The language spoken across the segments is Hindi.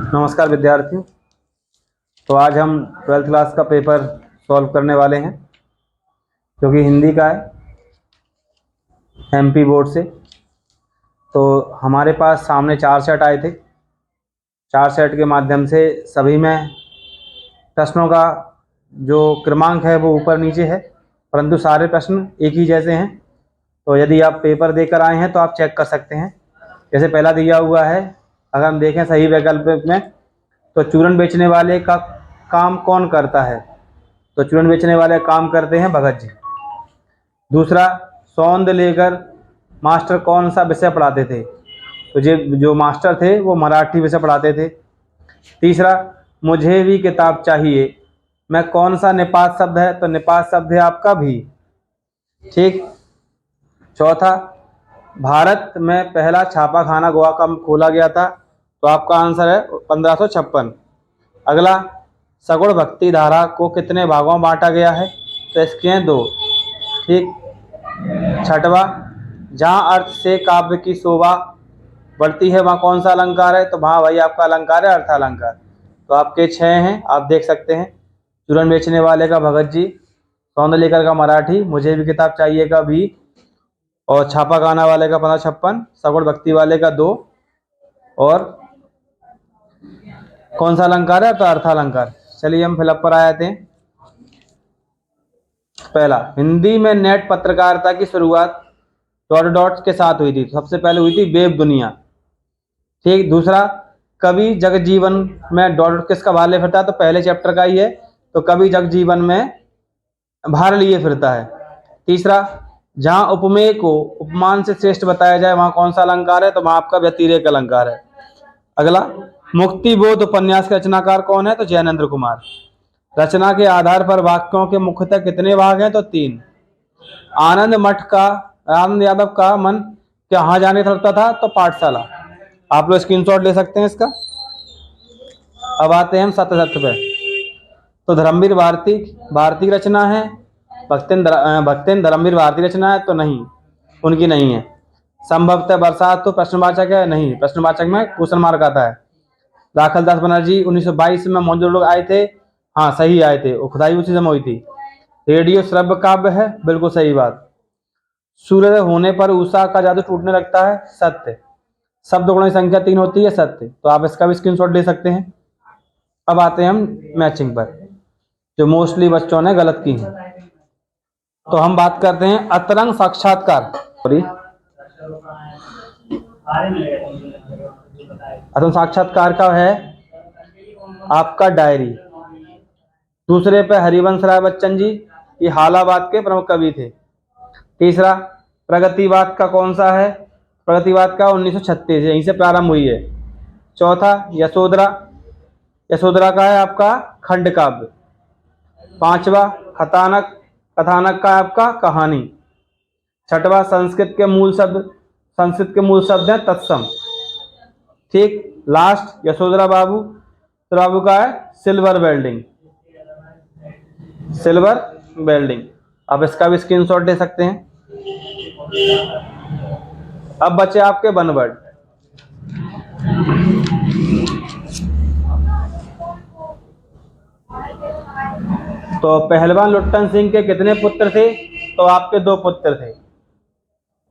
नमस्कार विद्यार्थियों। तो आज हम 12th क्लास का पेपर सॉल्व करने वाले हैं जो कि हिंदी का है एमपी बोर्ड से। तो हमारे पास सामने 4 सेट आए थे। 4 सेट के माध्यम से सभी में प्रश्नों का जो क्रमांक है वो ऊपर नीचे है, परंतु सारे प्रश्न एक ही जैसे हैं। तो यदि आप पेपर देकर आए हैं तो आप चेक कर सकते हैं। जैसे पहला दिया हुआ है, अगर हम देखें सही वैकल्पिक में, तो चूरन बेचने वाले का काम कौन करता है? तो चूरन बेचने वाले काम करते हैं भगत जी। दूसरा, सौंद लेकर मास्टर कौन सा विषय पढ़ाते थे? तो जो मास्टर थे वो मराठी विषय पढ़ाते थे। तीसरा, मुझे भी किताब चाहिए, मैं कौन सा निपात शब्द है? तो निपात शब्द है आपका भी। ठीक। चौथा, भारत में पहला छापा खाना गोवा का खोला गया था, तो आपका आंसर है 1556। अगला, सगुण भक्ति धारा को कितने भागों में बांटा गया है? तो इसके हैं 2। ठीक। छठवा, जहाँ अर्थ से काव्य की शोभा बढ़ती है वहाँ कौन सा अलंकार है? तो वहाँ भाई आपका अलंकार है अर्थालंकार। तो आपके 6 हैं, आप देख सकते हैं। चूरन बेचने वाले का भगत जी, सौंद लेकर का मराठी, मुझे भी किताब चाहिए का भी, और छापा खाना वाले का 1556, सगुण भक्ति वाले का 2, और कौन सा अलंकार है? तो अर्थालंकार। चलिए हम फिलअप पर आए थे। पहला, हिंदी में नेट पत्रकारिता की शुरुआत डॉट डॉट के साथ हुई थी। सबसे पहले हुई थी वेब दुनिया। ठीक। दूसरा, कवि जगजीवन में डॉट किसका भार लिए फिरता है? तो पहले चैप्टर का ही है, तो कवि जगजीवन में भार लिए फिरता है। तीसरा, जहां उपमेय को उपमान से श्रेष्ठ बताया जाए वहां कौन सा अलंकार है? तो वहां आपका व्यतिरेक अलंकार है। अगला, मुक्तिबोध उपन्यास के रचनाकार कौन है? तो जैनेन्द्र कुमार। रचना के आधार पर वाक्यों के मुख्यतः कितने भाग हैं? तो 3। आनंद यादव का मन कहाँ जाने तड़पता था? तो पाठशाला। आप लोग स्क्रीनशॉट ले सकते हैं इसका। अब आते हैं हम सत्य सत्य पे। तो धर्मवीर भारती भारती रचना है, भक्तिन धर्मवीर भारती रचना है? तो नहीं, उनकी नहीं है। संभवतः बरसात तो प्रश्नवाचक है? नहीं, प्रश्नवाचक में क्वेश्चन मार्क आता है। राखल दास बनर्जी 1922 में मौजूद लोग आए थे? हाँ, सही आए थे, खुदाई उसी समय हुई थी। रेडियो श्रव्य काव्य है? बिल्कुल सही बात। सूर्य होने पर उषा का जादू टूटने लगता है? सत्य। शब्द गुणों की संख्या 3 होती है? सत्य। तो आप इसका भी स्क्रीनशॉट ले सकते हैं। अब आते हैं हम मैचिंग पर, जो मोस्टली बच्चों ने गलत की है। तो हम बात करते हैं अतरंग साक्षात्कार। सॉरी, अतरंग साक्षात्कार का है आपका डायरी। दूसरे पे हरिवंश राय बच्चन जी, ये हालाबाद के प्रमुख कवि थे। तीसरा, प्रगतिवाद का कौन सा है? प्रगतिवाद का 1936, यहीं से प्रारंभ हुई है। चौथा, यशोधरा, यशोधरा का है आपका खंड काव्य। पांचवा, कथानक, कथानक का है आपका कहानी। छठवा, संस्कृत के मूल शब्द है तत्सम। ठीक। लास्ट, यशोधरा बाबू, तो बाबू का है सिल्वर वेल्डिंग। Silver welding. आप इसका भी स्क्रीनशॉट ले सकते हैं। अब बचे आपके वन वर्ड। तो पहलवान लुट्टन सिंह के कितने पुत्र थे? तो आपके 2 पुत्र थे।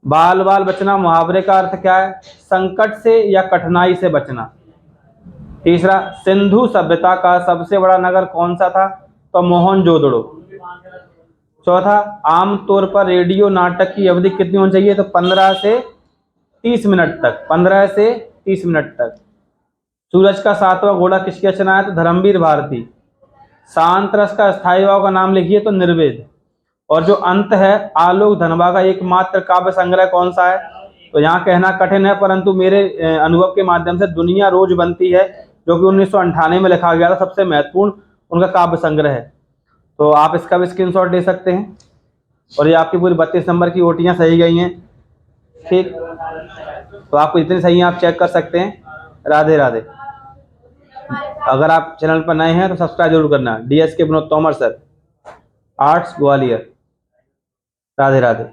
बाल बाल बचना मुहावरे का अर्थ क्या है? संकट से या कठिनाई से बचना। तीसरा, सिंधु सभ्यता का सबसे बड़ा नगर कौन सा था? तो मोहनजोदड़ो। चौथा, आमतौर पर रेडियो नाटक की अवधि कितनी होनी चाहिए? तो 15 से 30 मिनट तक। 15 से 30 मिनट तक। सूरज का 7वां घोड़ा किसकी रचना है? तो धर्मवीर भारती। शांत रस का स्थायी भाव का नाम लिखिए? तो निर्वेद। और जो अंत है, आलोक धनवा का एकमात्र काव्य संग्रह कौन सा है? तो यहाँ कहना कठिन है, परंतु मेरे अनुभव के माध्यम से दुनिया रोज बनती है, जो कि 1998 में लिखा गया था, सबसे महत्वपूर्ण उनका काव्य संग्रह है। तो आप इसका भी स्क्रीनशॉट ले सकते हैं। और ये आपकी पूरी 32 नंबर की ओटियाँ सही गई हैं। ठीक। तो आपको जितनी सही हैं आप चेक कर सकते हैं। राधे राधे। अगर आप चैनल पर नए हैं तो सब्सक्राइब जरूर करना। डीएस के विनोद तोमर सर, आर्ट्स ग्वालियर। राधे राधे।